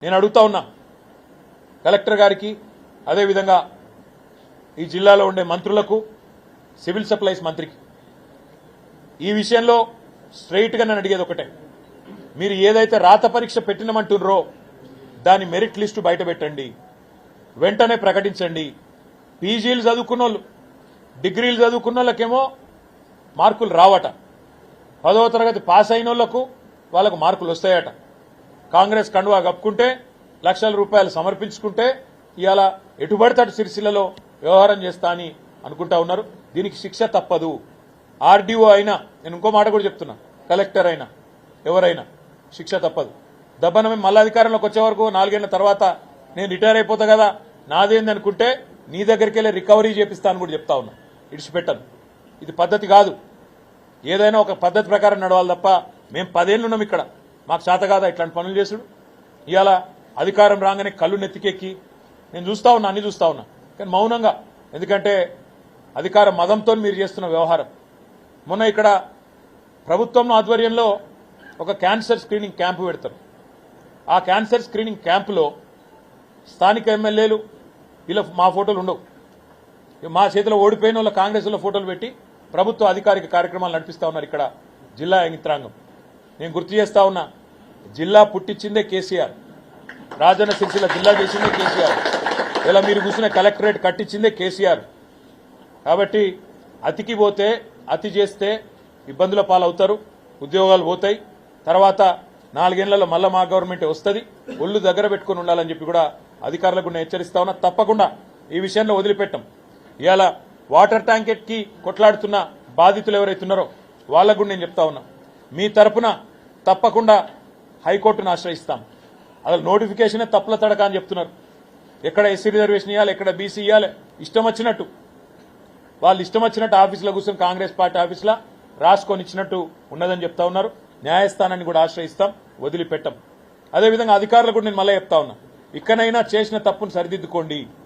నేను అడుగుతా ఉన్నా కలెక్టర్ గారికి అదే విధంగా ఈ జిల్లాలో ఉండే మంత్రులకు సివిల్ సప్లైస్ మంత్రికి ఈ విషయంలో స్ట్రైట్ గా నేను అడిగేది ఒకటే మీరు ఏదైతే రాత పరీక్ష పెట్టినమంటున్నారో దాని మెరిట్ లిస్టు బయట పెట్టండి వెంటనే ప్రకటించండి పీజీలు చదువుకున్నోళ్ళు డిగ్రీలు చదువుకున్నోళ్ళకేమో మార్కులు రావట 10వ తరగతి పాస్ అయిన వాళ్ళకు మార్కులు వస్తాయట కాంగ్రెస్ కండువా కప్పుకుంటే లక్షల రూపాయలు సమర్పించుకుంటే ఇవాళ ఎటుబడితటు సిరిసిల్లలో వ్యవహారం చేస్తా అని అనుకుంటా ఉన్నారు దీనికి శిక్ష తప్పదు ఆర్డీఓ అయినా నేను ఇంకో మాట కూడా చెప్తున్నా కలెక్టర్ అయినా ఎవరైనా శిక్ష తప్పదు దబ్బన మేము మళ్ళీ అధికారంలోకి వచ్చే వరకు 4 ఏళ్ల తర్వాత నేను రిటైర్ అయిపోతా కదా నాదేంది అనుకుంటే నీ దగ్గరికి వెళ్ళి రికవరీ చేపిస్తాను కూడా చెప్తా ఉన్నా ఇడిచిపెట్టను ఇది పద్ధతి కాదు ఏదైనా ఒక పద్ధతి ప్రకారం నడవాలి తప్ప మేము 10 ఏళ్ళు ఉన్నాం ఇక్కడ మాకు చేత కాదా ఇట్లాంటి పనులు చేసుడు ఇవాళ అధికారం రాగానే కళ్ళు నెత్తికెక్కి నేను చూస్తా ఉన్నా అన్ని చూస్తా ఉన్నా కానీ మౌనంగా ఎందుకంటే అధికార మదంతో మీరు చేస్తున్న వ్యవహారం మొన్న ఇక్కడ ప్రభుత్వం ఆధ్వర్యంలో ఒక క్యాన్సర్ స్క్రీనింగ్ క్యాంపు పెడతారు ఆ క్యాన్సర్ స్క్రీనింగ్ క్యాంపులో స్థానిక ఎమ్మెల్యేలు ఇలా మా ఫోటోలు ఉండవు మా చేతిలో ఓడిపోయిన వాళ్ళ కాంగ్రెస్లో ఫోటోలు పెట్టి ప్రభుత్వ అధికారిక కార్యక్రమాలు నడిపిస్తా ఉన్నారు ఇక్కడ జిల్లా యంత్రాంగం నేను గుర్తు చేస్తా ఉన్నా జిల్లా పుట్టించిందే కేసీఆర్ రాజన్న సిరిసిల్ల జిల్లా చేసిందే కేసీఆర్ ఇలా మీరు కూర్చున్న కలెక్టరేట్ కట్టించిందే కేసీఆర్ కాబట్టి అతికి పోతే అతి చేస్తే ఇబ్బందుల పాలవుతారు ఉద్యోగాలు పోతాయి తర్వాత 4 ఏళ్లలో మళ్ళా మా గవర్నమెంట్ వస్తుంది ఒళ్ళు దగ్గర పెట్టుకుని ఉండాలని చెప్పి కూడా అధికారులకు నేను హెచ్చరిస్తా ఉన్నా తప్పకుండా ఈ విషయంలో వదిలిపెట్టాం ఇవాళ వాటర్ ట్యాంకెట్కి కొట్లాడుతున్న బాధితులు ఎవరైతున్నారో వాళ్ళకు కూడా నేను చెప్తా ఉన్నా మీ తరపున తప్పకుండా హైకోర్టును ఆశ్రయిస్తాం అసలు నోటిఫికేషనే తప్పుల తడక అని చెప్తున్నారు ఎక్కడ ఎస్సీ రిజర్వేషన్ ఇవ్వాలి ఎక్కడ బీసీ ఇవ్వాలి ఇష్టం వచ్చినట్టు వాళ్ళు ఇష్టం వచ్చినట్టు ఆఫీసులో కూర్చొని కాంగ్రెస్ పార్టీ ఆఫీసులో రాసుకొని ఇచ్చినట్టు ఉన్నదని చెప్తా ఉన్నారు న్యాయస్థానాన్ని కూడా ఆశ్రయిస్తాం వదిలిపెట్టాం అదేవిధంగా అధికారులకు కూడా నేను మళ్ళీ చెప్తా ఉన్నా ఇక్కడైనా చేసిన తప్పును సరిదిద్దుకోండి